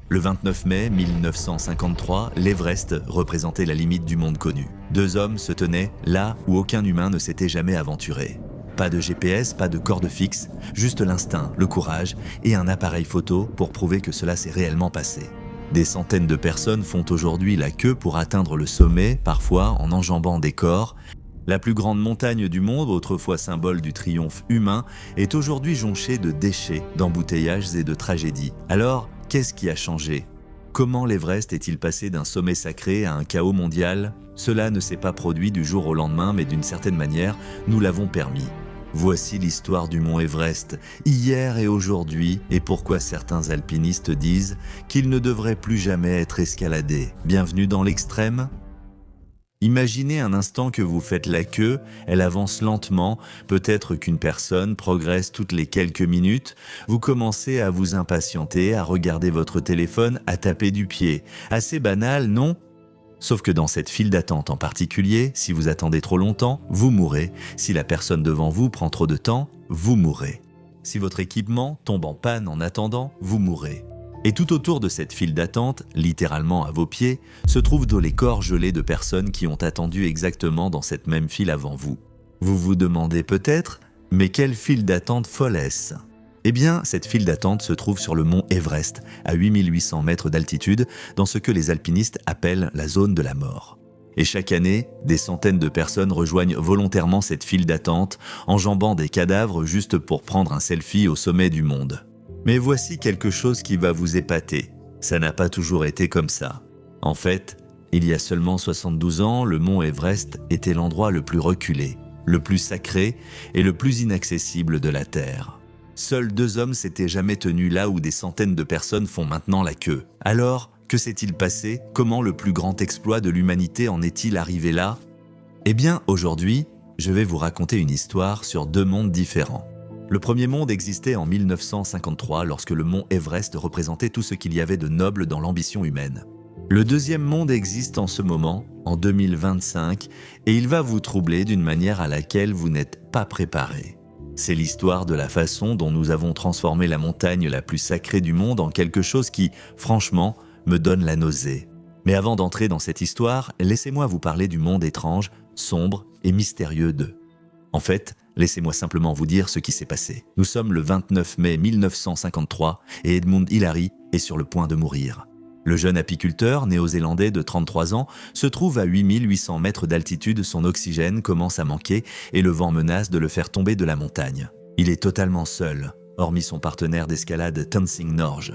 Le 29 mai 1953, l'Everest représentait la limite du monde connu. Deux hommes se tenaient là où aucun humain ne s'était jamais aventuré. Pas de GPS, pas de corde fixe, juste l'instinct, le courage et un appareil photo pour prouver que cela s'est réellement passé. Des centaines de personnes font aujourd'hui la queue pour atteindre le sommet, parfois en enjambant des corps. La plus grande montagne du monde, autrefois symbole du triomphe humain, est aujourd'hui jonchée de déchets, d'embouteillages et de tragédies. Alors, qu'est-ce qui a changé? Comment l'Everest est-il passé d'un sommet sacré à un chaos mondial? Cela ne s'est pas produit du jour au lendemain, mais d'une certaine manière, nous l'avons permis. Voici l'histoire du mont Everest, hier et aujourd'hui, et pourquoi certains alpinistes disent qu'il ne devrait plus jamais être escaladé. Bienvenue dans l'extrême. Imaginez un instant que vous faites la queue, elle avance lentement, peut-être qu'une personne progresse toutes les quelques minutes, vous commencez à vous impatienter, à regarder votre téléphone, à taper du pied. Assez banal, non ? Sauf que dans cette file d'attente en particulier, si vous attendez trop longtemps, vous mourrez. Si la personne devant vous prend trop de temps, vous mourrez. Si votre équipement tombe en panne en attendant, vous mourrez. Et tout autour de cette file d'attente, littéralement à vos pieds, se trouvent les corps gelés de personnes qui ont attendu exactement dans cette même file avant vous. Vous vous demandez peut-être, mais quelle file d'attente folle est-ce ? Eh bien, cette file d'attente se trouve sur le mont Everest, à 8800 mètres d'altitude, dans ce que les alpinistes appellent la zone de la mort. Et chaque année, des centaines de personnes rejoignent volontairement cette file d'attente, enjambant des cadavres juste pour prendre un selfie au sommet du monde. Mais voici quelque chose qui va vous épater. Ça n'a pas toujours été comme ça. En fait, il y a seulement 72 ans, le mont Everest était l'endroit le plus reculé, le plus sacré et le plus inaccessible de la Terre. Seuls deux hommes s'étaient jamais tenus là où des centaines de personnes font maintenant la queue. Alors, que s'est-il passé? Comment le plus grand exploit de l'humanité en est-il arrivé là? Eh bien, aujourd'hui, je vais vous raconter une histoire sur deux mondes différents. Le premier monde existait en 1953 lorsque le mont Everest représentait tout ce qu'il y avait de noble dans l'ambition humaine. Le deuxième monde existe en ce moment, en 2025, et il va vous troubler d'une manière à laquelle vous n'êtes pas préparé. C'est l'histoire de la façon dont nous avons transformé la montagne la plus sacrée du monde en quelque chose qui, franchement, me donne la nausée. Mais avant d'entrer dans cette histoire, laissez-moi vous parler du monde étrange, sombre et mystérieux d'eux. En fait, laissez-moi simplement vous dire ce qui s'est passé. Nous sommes le 29 mai 1953 et Edmund Hillary est sur le point de mourir. Le jeune apiculteur néo-zélandais de 33 ans se trouve à 8800 mètres d'altitude, son oxygène commence à manquer et le vent menace de le faire tomber de la montagne. Il est totalement seul, hormis son partenaire d'escalade Tenzing Norge.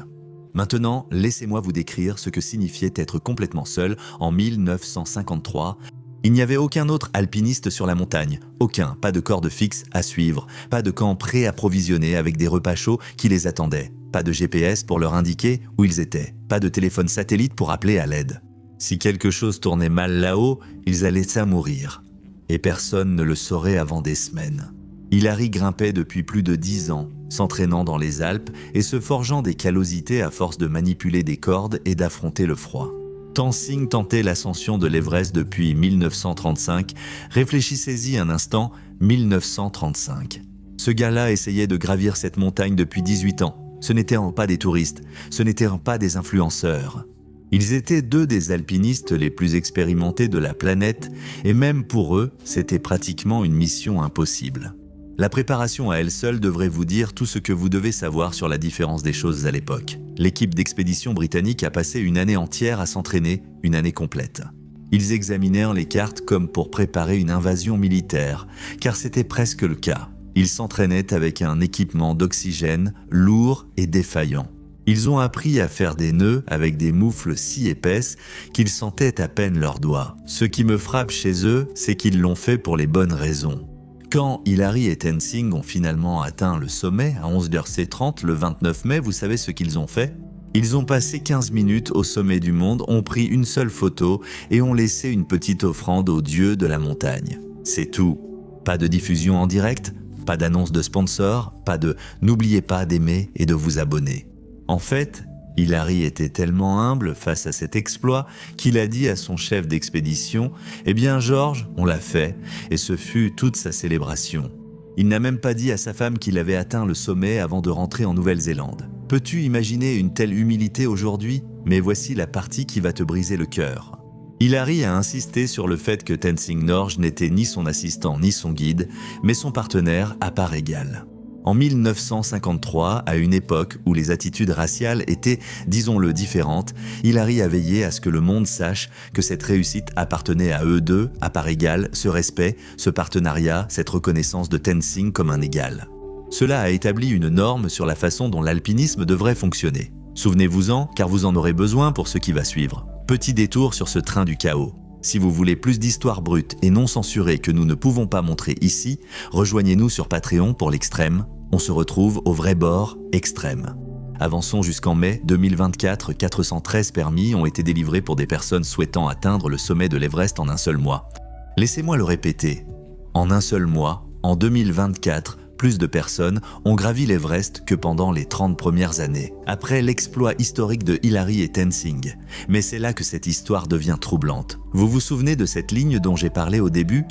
Maintenant, laissez-moi vous décrire ce que signifiait être complètement seul en 1953. Il n'y avait aucun autre alpiniste sur la montagne, aucun, pas de corde fixe à suivre, pas de camp pré-approvisionné avec des repas chauds qui les attendaient, pas de GPS pour leur indiquer où ils étaient, pas de téléphone satellite pour appeler à l'aide. Si quelque chose tournait mal là-haut, ils allaient à mourir. Et personne ne le saurait avant des semaines. Hillary grimpait depuis plus de 10 ans, s'entraînant dans les Alpes et se forgeant des callosités à force de manipuler des cordes et d'affronter le froid. Tenzing tentait l'ascension de l'Everest depuis 1935. Réfléchissez-y un instant, 1935. Ce gars-là essayait de gravir cette montagne depuis 18 ans. Ce n'étaient pas des touristes, ce n'étaient pas des influenceurs. Ils étaient deux des alpinistes les plus expérimentés de la planète et même pour eux, c'était pratiquement une mission impossible. La préparation à elle seule devrait vous dire tout ce que vous devez savoir sur la différence des choses à l'époque. L'équipe d'expédition britannique a passé une année entière à s'entraîner, une année complète. Ils examinèrent les cartes comme pour préparer une invasion militaire, car c'était presque le cas. Ils s'entraînaient avec un équipement d'oxygène lourd et défaillant. Ils ont appris à faire des nœuds avec des moufles si épaisses qu'ils sentaient à peine leurs doigts. Ce qui me frappe chez eux, c'est qu'ils l'ont fait pour les bonnes raisons. Quand Hillary et Tenzing ont finalement atteint le sommet à 11h30 le 29 mai, vous savez ce qu'ils ont fait? Ils ont passé 15 minutes au sommet du monde, ont pris une seule photo et ont laissé une petite offrande au dieu de la montagne. C'est tout. Pas de diffusion en direct, pas d'annonce de sponsor, pas de « n'oubliez pas d'aimer et de vous abonner ». En fait, Hillary était tellement humble face à cet exploit qu'il a dit à son chef d'expédition « Eh bien George, on l'a fait » et ce fut toute sa célébration. Il n'a même pas dit à sa femme qu'il avait atteint le sommet avant de rentrer en Nouvelle-Zélande. Peux-tu imaginer une telle humilité aujourd'hui? Mais voici la partie qui va te briser le cœur. Hilary a insisté sur le fait que Tenzing Norgay n'était ni son assistant ni son guide, mais son partenaire à part égale. En 1953, à une époque où les attitudes raciales étaient, disons-le, différentes, Hilary a veillé à ce que le monde sache que cette réussite appartenait à eux deux, à part égale, ce respect, ce partenariat, cette reconnaissance de Tenzing comme un égal. Cela a établi une norme sur la façon dont l'alpinisme devrait fonctionner. Souvenez-vous-en, car vous en aurez besoin pour ce qui va suivre. Petit détour sur ce train du chaos. Si vous voulez plus d'histoires brutes et non censurées que nous ne pouvons pas montrer ici, rejoignez-nous sur Patreon pour l'extrême. On se retrouve au vrai bord extrême. Avançons jusqu'en mai 2024, 413 permis ont été délivrés pour des personnes souhaitant atteindre le sommet de l'Everest en un seul mois. Laissez-moi le répéter. En un seul mois, en 2024, plus de personnes ont gravi l'Everest que pendant les 30 premières années, après l'exploit historique de Hilary et Tenzing. Mais c'est là que cette histoire devient troublante. Vous vous souvenez de cette ligne dont j'ai parlé au début ?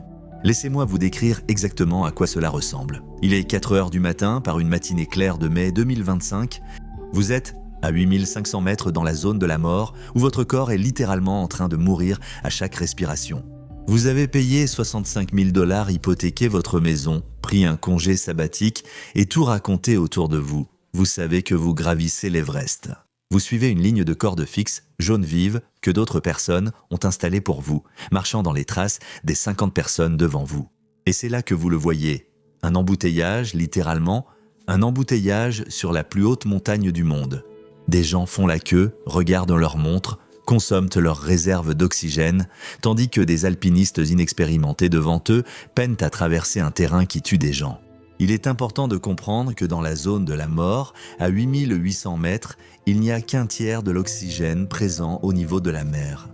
Laissez-moi vous décrire exactement à quoi cela ressemble. Il est 4 heures du matin, par une matinée claire de mai 2025. Vous êtes à 8500 mètres dans la zone de la mort, où votre corps est littéralement en train de mourir à chaque respiration. Vous avez payé 65 000 $, hypothéqué votre maison, pris un congé sabbatique et tout raconté autour de vous. Vous savez que vous gravissez l'Everest. Vous suivez une ligne de corde fixe, jaune vive, que d'autres personnes ont installée pour vous, marchant dans les traces des 50 personnes devant vous. Et c'est là que vous le voyez. Un embouteillage, littéralement, un embouteillage sur la plus haute montagne du monde. Des gens font la queue, regardent leur montre, consomment leurs réserves d'oxygène, tandis que des alpinistes inexpérimentés devant eux peinent à traverser un terrain qui tue des gens. Il est important de comprendre que dans la zone de la mort, à 8800 mètres, il n'y a qu'un tiers de l'oxygène présent au niveau de la mer.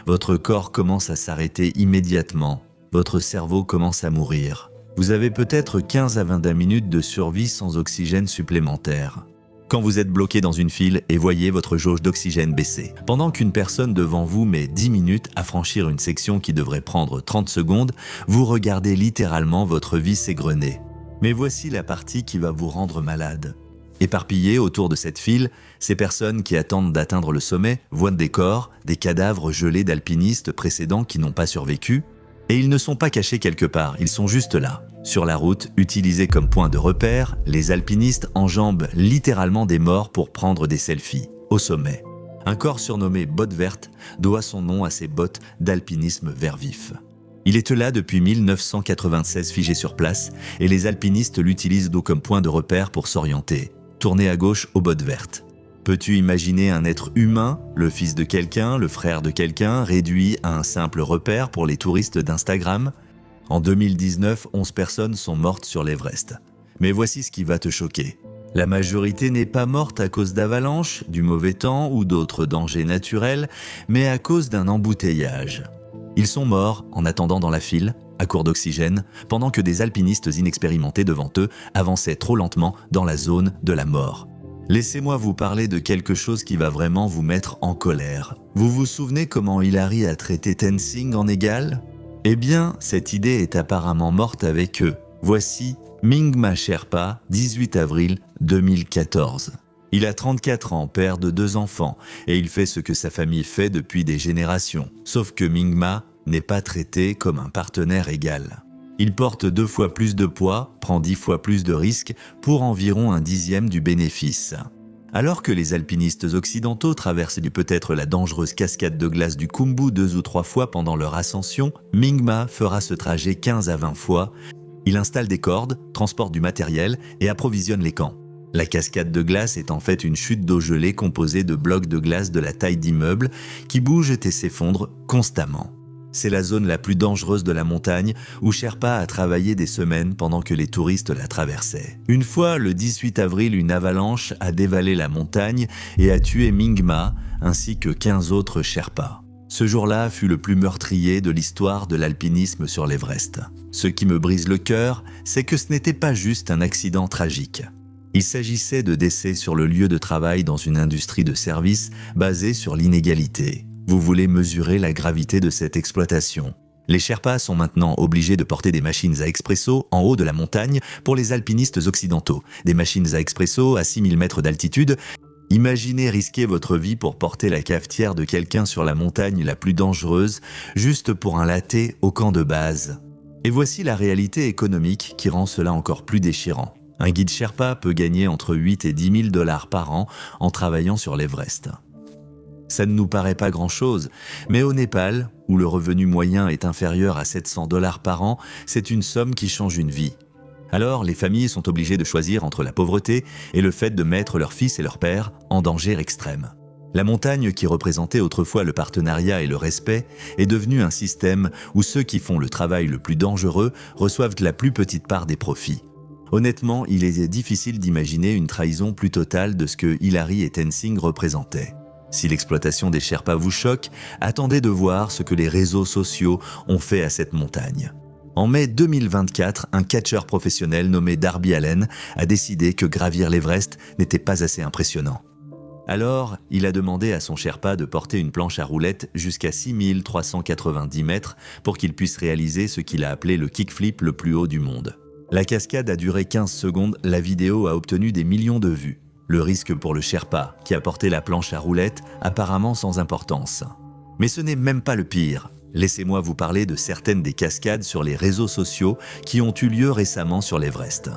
Votre corps commence à s'arrêter immédiatement, votre cerveau commence à mourir. Vous avez peut-être 15 à 20 minutes de survie sans oxygène supplémentaire. Quand vous êtes bloqué dans une file et voyez votre jauge d'oxygène baisser. Pendant qu'une personne devant vous met 10 minutes à franchir une section qui devrait prendre 30 secondes, vous regardez littéralement votre vie s'égrener. Mais voici la partie qui va vous rendre malade. Éparpillées autour de cette file, ces personnes qui attendent d'atteindre le sommet voient des corps, des cadavres gelés d'alpinistes précédents qui n'ont pas survécu. Et ils ne sont pas cachés quelque part, ils sont juste là. Sur la route, utilisée comme point de repère, les alpinistes enjambent littéralement des morts pour prendre des selfies, au sommet. Un corps surnommé botte verte doit son nom à ses bottes d'alpinisme vert vif. Il est là depuis 1996 figé sur place et les alpinistes l'utilisent donc comme point de repère pour s'orienter. Tournez à gauche aux bottes vertes. Peux-tu imaginer un être humain, le fils de quelqu'un, le frère de quelqu'un, réduit à un simple repère pour les touristes d'Instagram ? En 2019, 11 personnes sont mortes sur l'Everest. Mais voici ce qui va te choquer. La majorité n'est pas morte à cause d'avalanches, du mauvais temps ou d'autres dangers naturels, mais à cause d'un embouteillage. Ils sont morts en attendant dans la file, à court d'oxygène, pendant que des alpinistes inexpérimentés devant eux avançaient trop lentement dans la zone de la mort. Laissez-moi vous parler de quelque chose qui va vraiment vous mettre en colère. Vous vous souvenez comment Hilary a traité Tenzing en égal ? Eh bien, cette idée est apparemment morte avec eux. Voici Mingma Sherpa, 18 avril 2014. Il a 34 ans, père de 2 enfants, et il fait ce que sa famille fait depuis des générations. Sauf que Mingma n'est pas traité comme un partenaire égal. Il porte 2 fois plus de poids, prend 10 fois plus de risques pour environ 1/10 du bénéfice. Alors que les alpinistes occidentaux traversent peut-être la dangereuse cascade de glace du Khumbu 2 ou 3 fois pendant leur ascension, Mingma fera ce trajet 15 à 20 fois. Il installe des cordes, transporte du matériel et approvisionne les camps. La cascade de glace est en fait une chute d'eau gelée composée de blocs de glace de la taille d'immeubles qui bougent et s'effondrent constamment. C'est la zone la plus dangereuse de la montagne où Sherpa a travaillé des semaines pendant que les touristes la traversaient. Une fois, le 18 avril, une avalanche a dévalé la montagne et a tué Mingma ainsi que 15 autres Sherpas. Ce jour-là fut le plus meurtrier de l'histoire de l'alpinisme sur l'Everest. Ce qui me brise le cœur, c'est que ce n'était pas juste un accident tragique. Il s'agissait de décès sur le lieu de travail dans une industrie de services basée sur l'inégalité. Vous voulez mesurer la gravité de cette exploitation. Les Sherpas sont maintenant obligés de porter des machines à expresso en haut de la montagne pour les alpinistes occidentaux. Des machines à expresso à 6000 mètres d'altitude Imaginez risquer votre vie pour porter la cafetière de quelqu'un sur la montagne la plus dangereuse, juste pour un latte au camp de base. Et voici la réalité économique qui rend cela encore plus déchirant. Un guide Sherpa peut gagner entre 8 et 10 000 $ par an en travaillant sur l'Everest. Ça ne nous paraît pas grand-chose, mais au Népal, où le revenu moyen est inférieur à 700 $ par an, c'est une somme qui change une vie. Alors, les familles sont obligées de choisir entre la pauvreté et le fait de mettre leur fils et leur père en danger extrême. La montagne, qui représentait autrefois le partenariat et le respect, est devenue un système où ceux qui font le travail le plus dangereux reçoivent la plus petite part des profits. Honnêtement, il est difficile d'imaginer une trahison plus totale de ce que Hilary et Tenzing représentaient. Si l'exploitation des Sherpas vous choque, attendez de voir ce que les réseaux sociaux ont fait à cette montagne. En mai 2024, un catcheur professionnel nommé Darby Allin a décidé que gravir l'Everest n'était pas assez impressionnant. Alors, il a demandé à son Sherpa de porter une planche à roulettes jusqu'à 6390 mètres pour qu'il puisse réaliser ce qu'il a appelé le kickflip le plus haut du monde. La cascade a duré 15 secondes, la vidéo a obtenu des millions de vues. Le risque pour le Sherpa, qui a porté la planche à roulettes, apparemment sans importance. Mais ce n'est même pas le pire. Laissez-moi vous parler de certaines des cascades sur les réseaux sociaux qui ont eu lieu récemment sur l'Everest.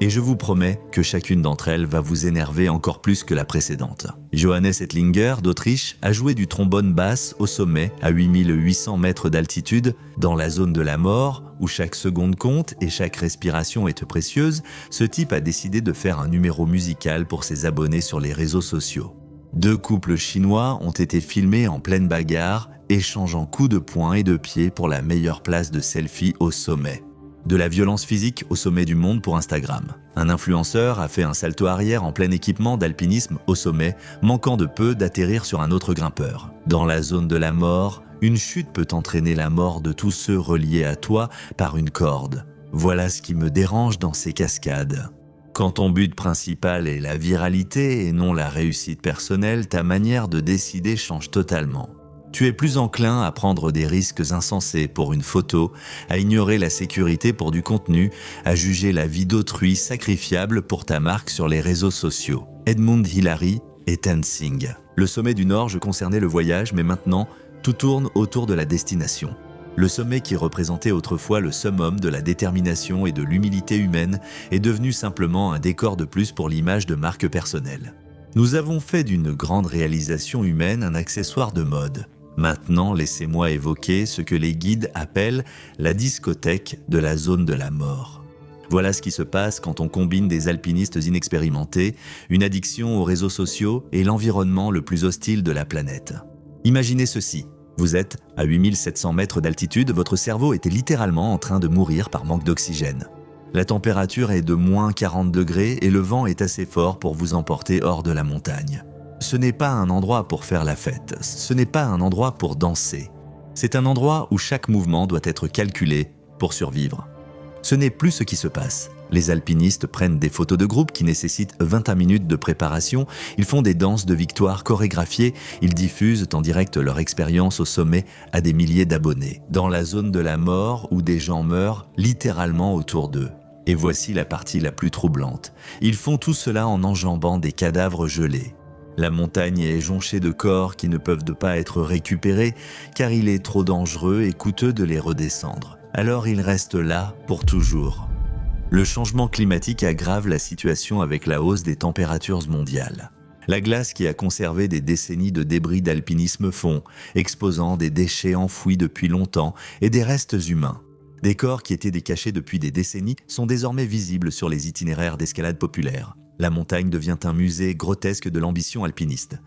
Et je vous promets que chacune d'entre elles va vous énerver encore plus que la précédente. Johannes Ettlinger d'Autriche a joué du trombone basse au sommet à 8800 mètres d'altitude, dans la zone de la mort, où chaque seconde compte et chaque respiration est précieuse. Ce type a décidé de faire un numéro musical pour ses abonnés sur les réseaux sociaux. 2 couples chinois ont été filmés en pleine bagarre, échangeant coups de poing et de pied pour la meilleure place de selfie au sommet. De la violence physique au sommet du monde pour Instagram. Un influenceur a fait un salto arrière en plein équipement d'alpinisme au sommet, manquant de peu d'atterrir sur un autre grimpeur. Dans la zone de la mort, une chute peut entraîner la mort de tous ceux reliés à toi par une corde. Voilà ce qui me dérange dans ces cascades. Quand ton but principal est la viralité et non la réussite personnelle, ta manière de décider change totalement. Tu es plus enclin à prendre des risques insensés pour une photo, à ignorer la sécurité pour du contenu, à juger la vie d'autrui sacrifiable pour ta marque sur les réseaux sociaux. Edmund Hillary et Tenzing. Le sommet du Nord, je concernais le voyage, mais maintenant, tout tourne autour de la destination. Le sommet qui représentait autrefois le summum de la détermination et de l'humilité humaine est devenu simplement un décor de plus pour l'image de marque personnelle. Nous avons fait d'une grande réalisation humaine un accessoire de mode. Maintenant, laissez-moi évoquer ce que les guides appellent la discothèque de la zone de la mort. Voilà ce qui se passe quand on combine des alpinistes inexpérimentés, une addiction aux réseaux sociaux et l'environnement le plus hostile de la planète. Imaginez ceci. Vous êtes à 8700 mètres d'altitude, votre cerveau était littéralement en train de mourir par manque d'oxygène. La température est de moins 40 degrés et le vent est assez fort pour vous emporter hors de la montagne. Ce n'est pas un endroit pour faire la fête, ce n'est pas un endroit pour danser. C'est un endroit où chaque mouvement doit être calculé pour survivre. Ce n'est plus ce qui se passe. Les alpinistes prennent des photos de groupe qui nécessitent 21 minutes de préparation, ils font des danses de victoire chorégraphiées, ils diffusent en direct leur expérience au sommet à des milliers d'abonnés, dans la zone de la mort où des gens meurent littéralement autour d'eux. Et voici la partie la plus troublante. Ils font tout cela en enjambant des cadavres gelés. La montagne est jonchée de corps qui ne peuvent pas être récupérés car il est trop dangereux et coûteux de les redescendre. Alors ils restent là pour toujours. Le changement climatique aggrave la situation avec la hausse des températures mondiales. La glace qui a conservé des décennies de débris d'alpinisme fond, exposant des déchets enfouis depuis longtemps et des restes humains. Des corps qui étaient cachés depuis des décennies sont désormais visibles sur les itinéraires d'escalade populaires. La montagne devient un musée grotesque de l'ambition alpiniste.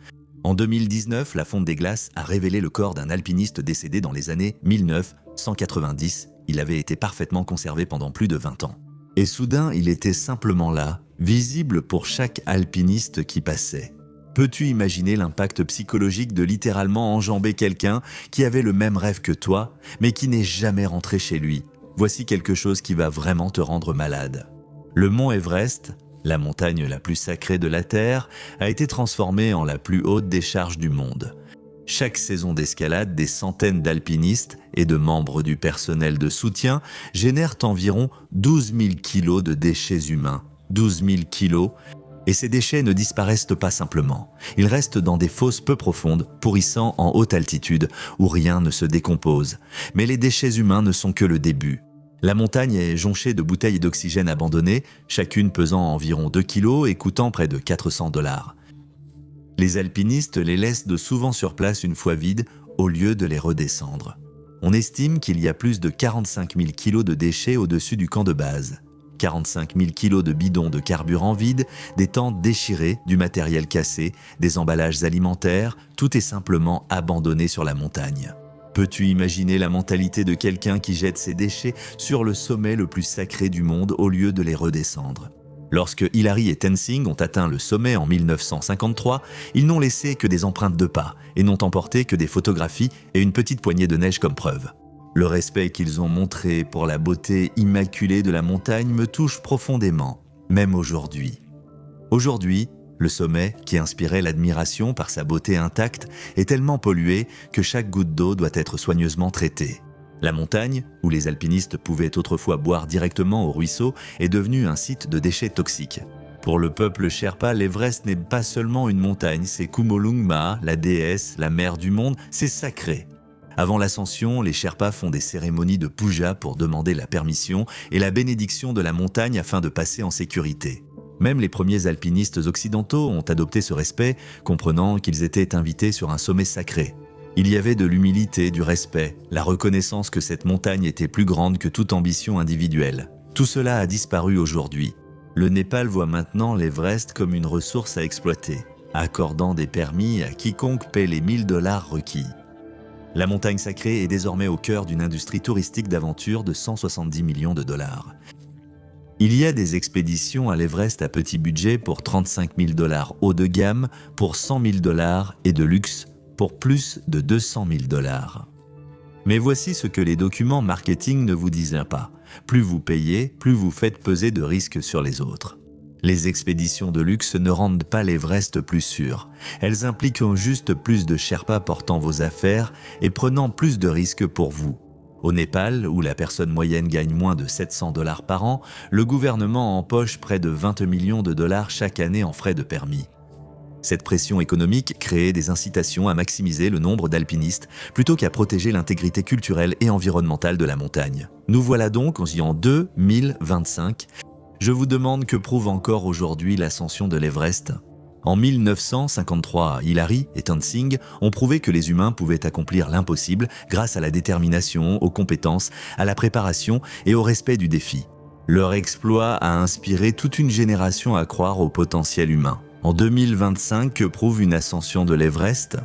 En 2019, la fonte des glaces a révélé le corps d'un alpiniste décédé dans les années 1990. Il avait été parfaitement conservé pendant plus de 20 ans. Et soudain, il était simplement là, visible pour chaque alpiniste qui passait. Peux-tu imaginer l'impact psychologique de littéralement enjamber quelqu'un qui avait le même rêve que toi, mais qui n'est jamais rentré chez lui? Voici quelque chose qui va vraiment te rendre malade. Le mont Everest, la montagne la plus sacrée de la Terre, a été transformée en la plus haute décharge du monde. Chaque saison d'escalade, des centaines d'alpinistes et de membres du personnel de soutien génèrent environ 12 000 kilos de déchets humains. 12 000 kilos, Et ces déchets ne disparaissent pas simplement. Ils restent dans des fosses peu profondes, pourrissant en haute altitude, où rien ne se décompose. Mais les déchets humains ne sont que le début. La montagne est jonchée de bouteilles d'oxygène abandonnées, chacune pesant environ 2 kg et coûtant près de 400 $. Les alpinistes les laissent de souvent sur place une fois vides, au lieu de les redescendre. On estime qu'il y a plus de 45 000 kg de déchets au-dessus du camp de base. 45 000 kg de bidons de carburant vides, des tentes déchirées, du matériel cassé, des emballages alimentaires, tout est simplement abandonné sur la montagne. Peux-tu imaginer la mentalité de quelqu'un qui jette ses déchets sur le sommet le plus sacré du monde au lieu de les redescendre? Lorsque Hilary et Tenzing ont atteint le sommet en 1953, ils n'ont laissé que des empreintes de pas et n'ont emporté que des photographies et une petite poignée de neige comme preuve. Le respect qu'ils ont montré pour la beauté immaculée de la montagne me touche profondément, même aujourd'hui. Aujourd'hui, le sommet, qui inspirait l'admiration par sa beauté intacte, est tellement pollué que chaque goutte d'eau doit être soigneusement traitée. La montagne, où les alpinistes pouvaient autrefois boire directement au ruisseau, est devenue un site de déchets toxiques. Pour le peuple Sherpa, l'Everest n'est pas seulement une montagne, c'est Kumolungma, la déesse, la mère du monde, c'est sacré. Avant l'ascension, les Sherpas font des cérémonies de puja pour demander la permission et la bénédiction de la montagne afin de passer en sécurité. Même les premiers alpinistes occidentaux ont adopté ce respect, comprenant qu'ils étaient invités sur un sommet sacré. Il y avait de l'humilité, du respect, la reconnaissance que cette montagne était plus grande que toute ambition individuelle. Tout cela a disparu aujourd'hui. Le Népal voit maintenant l'Everest comme une ressource à exploiter, accordant des permis à quiconque paie les 1 000 $ requis. La montagne sacrée est désormais au cœur d'une industrie touristique d'aventure de 170 millions de $. Il y a des expéditions à l'Everest à petit budget pour 35 000 $ haut de gamme, pour 100 000 $ et de luxe pour plus de 200 000 $. Mais voici ce que les documents marketing ne vous disent pas. Plus vous payez, plus vous faites peser de risques sur les autres. Les expéditions de luxe ne rendent pas l'Everest plus sûr. Elles impliquent juste plus de Sherpas portant vos affaires et prenant plus de risques pour vous. Au Népal, où la personne moyenne gagne moins de 700 $ par an, le gouvernement empoche près de 20 millions de $ chaque année en frais de permis. Cette pression économique crée des incitations à maximiser le nombre d'alpinistes plutôt qu'à protéger l'intégrité culturelle et environnementale de la montagne. Nous voilà donc en 2025. Je vous demande que prouve encore aujourd'hui l'ascension de l'Everest. En 1953, Hilary et Tenzing ont prouvé que les humains pouvaient accomplir l'impossible grâce à la détermination, aux compétences, à la préparation et au respect du défi. Leur exploit a inspiré toute une génération à croire au potentiel humain. En 2025, que prouve une ascension de l'Everest?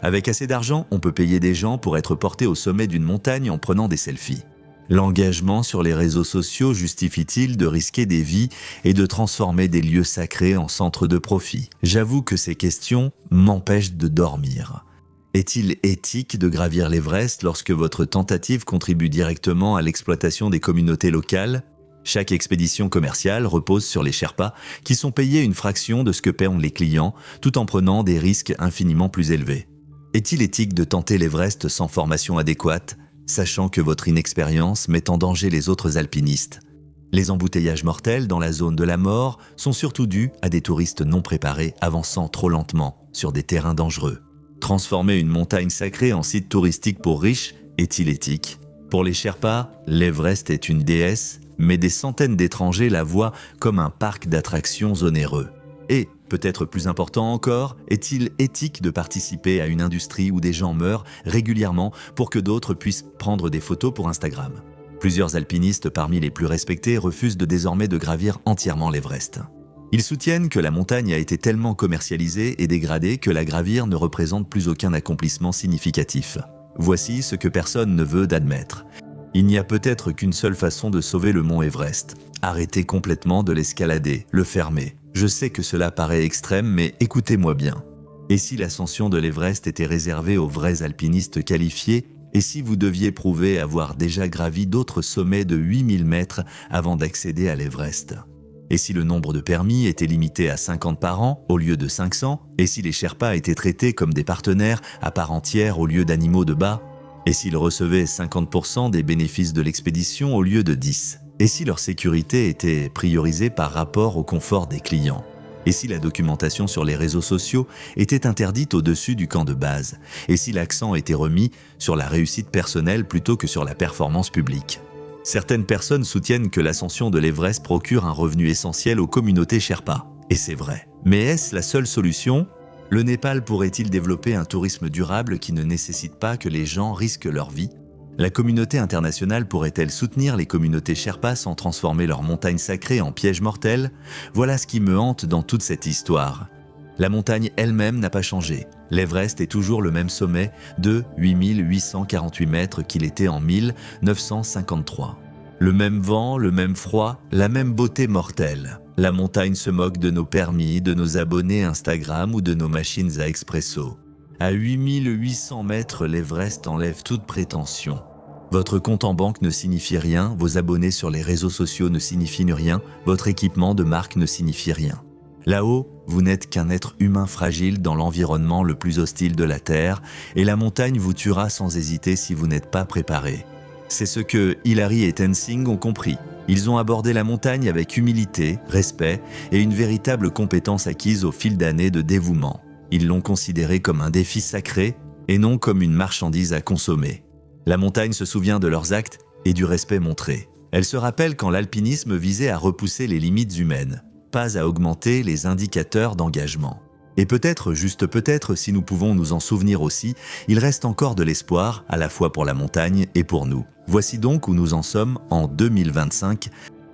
Avec assez d'argent, on peut payer des gens pour être portés au sommet d'une montagne en prenant des selfies. L'engagement sur les réseaux sociaux justifie-t-il de risquer des vies et de transformer des lieux sacrés en centres de profit? J'avoue que ces questions m'empêchent de dormir. Est-il éthique de gravir l'Everest lorsque votre tentative contribue directement à l'exploitation des communautés locales? Chaque expédition commerciale repose sur les Sherpas qui sont payés une fraction de ce que paient les clients tout en prenant des risques infiniment plus élevés. Est-il éthique de tenter l'Everest sans formation adéquate, sachant que votre inexpérience met en danger les autres alpinistes? Les embouteillages mortels dans la zone de la mort sont surtout dus à des touristes non préparés avançant trop lentement sur des terrains dangereux. Transformer une montagne sacrée en site touristique pour riches est-il éthique? Pour les Sherpas, l'Everest est une déesse, mais des centaines d'étrangers la voient comme un parc d'attractions onéreux. Et, peut-être plus important encore, est-il éthique de participer à une industrie où des gens meurent régulièrement pour que d'autres puissent prendre des photos pour Instagram? Plusieurs alpinistes parmi les plus respectés refusent désormais de gravir entièrement l'Everest. Ils soutiennent que la montagne a été tellement commercialisée et dégradée que la gravir ne représente plus aucun accomplissement significatif. Voici ce que personne ne veut d'admettre. Il n'y a peut-être qu'une seule façon de sauver le mont Everest. Arrêter complètement de l'escalader, le fermer. Je sais que cela paraît extrême, mais écoutez-moi bien. Et si l'ascension de l'Everest était réservée aux vrais alpinistes qualifiés? Et si vous deviez prouver avoir déjà gravi d'autres sommets de 8000 mètres avant d'accéder à l'Everest? Et si le nombre de permis était limité à 50 par an au lieu de 500? Et si les Sherpas étaient traités comme des partenaires à part entière au lieu d'animaux de bas? Et s'ils recevaient 50% des bénéfices de l'expédition au lieu de 10? Et si leur sécurité était priorisée par rapport au confort des clients? Et si la documentation sur les réseaux sociaux était interdite au-dessus du camp de base? Et si l'accent était remis sur la réussite personnelle plutôt que sur la performance publique? Certaines personnes soutiennent que l'ascension de l'Everest procure un revenu essentiel aux communautés Sherpas. Et c'est vrai. Mais est-ce la seule solution? Le Népal pourrait-il développer un tourisme durable qui ne nécessite pas que les gens risquent leur vie? La communauté internationale pourrait-elle soutenir les communautés Sherpas sans transformer leurs montagnes sacrées en pièges mortels? Voilà ce qui me hante dans toute cette histoire. La montagne elle-même n'a pas changé. L'Everest est toujours le même sommet de 8848 mètres qu'il était en 1953. Le même vent, le même froid, la même beauté mortelle. La montagne se moque de nos permis, de nos abonnés Instagram ou de nos machines à expresso. À 8800 mètres, l'Everest enlève toute prétention. Votre compte en banque ne signifie rien, vos abonnés sur les réseaux sociaux ne signifient rien, votre équipement de marque ne signifie rien. Là-haut, vous n'êtes qu'un être humain fragile dans l'environnement le plus hostile de la Terre, et la montagne vous tuera sans hésiter si vous n'êtes pas préparé. C'est ce que Hilary et Tenzing ont compris. Ils ont abordé la montagne avec humilité, respect et une véritable compétence acquise au fil d'années de dévouement. Ils l'ont considéré comme un défi sacré et non comme une marchandise à consommer. La montagne se souvient de leurs actes et du respect montré. Elle se rappelle quand l'alpinisme visait à repousser les limites humaines, pas à augmenter les indicateurs d'engagement. Et peut-être, juste peut-être, si nous pouvons nous en souvenir aussi, il reste encore de l'espoir, à la fois pour la montagne et pour nous. Voici donc où nous en sommes en 2025.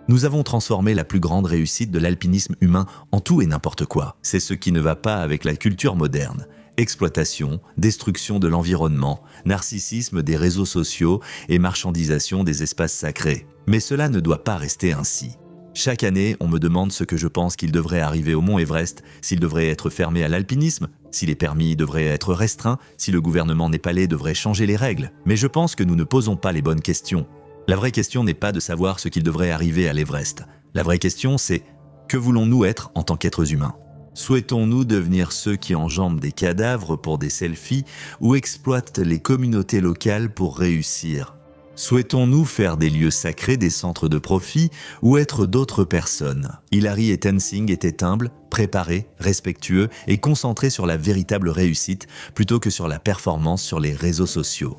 Nous avons transformé la plus grande réussite de l'alpinisme humain en tout et n'importe quoi. C'est ce qui ne va pas avec la culture moderne. Exploitation, destruction de l'environnement, narcissisme des réseaux sociaux et marchandisation des espaces sacrés. Mais cela ne doit pas rester ainsi. Chaque année, on me demande ce que je pense qu'il devrait arriver au mont Everest, s'il devrait être fermé à l'alpinisme, si les permis devraient être restreints, si le gouvernement népalais devrait changer les règles. Mais je pense que nous ne posons pas les bonnes questions. La vraie question n'est pas de savoir ce qu'il devrait arriver à l'Everest. La vraie question, c'est que voulons-nous être en tant qu'êtres humains? Souhaitons-nous devenir ceux qui enjambent des cadavres pour des selfies ou exploitent les communautés locales pour réussir? Souhaitons-nous faire des lieux sacrés des centres de profit ou être d'autres personnes? Hilary et Tenzing étaient humbles, préparés, respectueux et concentrés sur la véritable réussite plutôt que sur la performance sur les réseaux sociaux.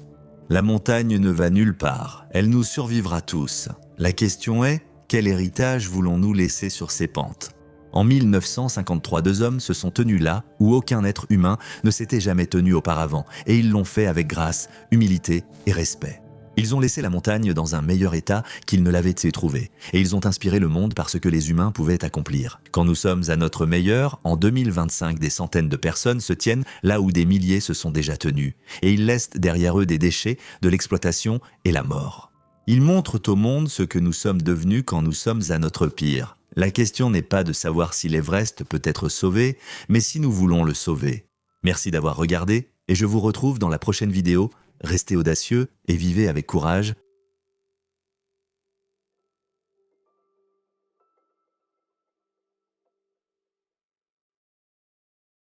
La montagne ne va nulle part, elle nous survivra tous. La question est, quel héritage voulons-nous laisser sur ces pentes? En 1953, deux hommes se sont tenus là où aucun être humain ne s'était jamais tenu auparavant, et ils l'ont fait avec grâce, humilité et respect. Ils ont laissé la montagne dans un meilleur état qu'ils ne l'avaient été trouvé, et ils ont inspiré le monde par ce que les humains pouvaient accomplir. Quand nous sommes à notre meilleur, en 2025, des centaines de personnes se tiennent là où des milliers se sont déjà tenus, et ils laissent derrière eux des déchets, de l'exploitation et la mort. Ils montrent au monde ce que nous sommes devenus quand nous sommes à notre pire. La question n'est pas de savoir si l'Everest peut être sauvé, mais si nous voulons le sauver. Merci d'avoir regardé, et je vous retrouve dans la prochaine vidéo. Restez audacieux et vivez avec courage.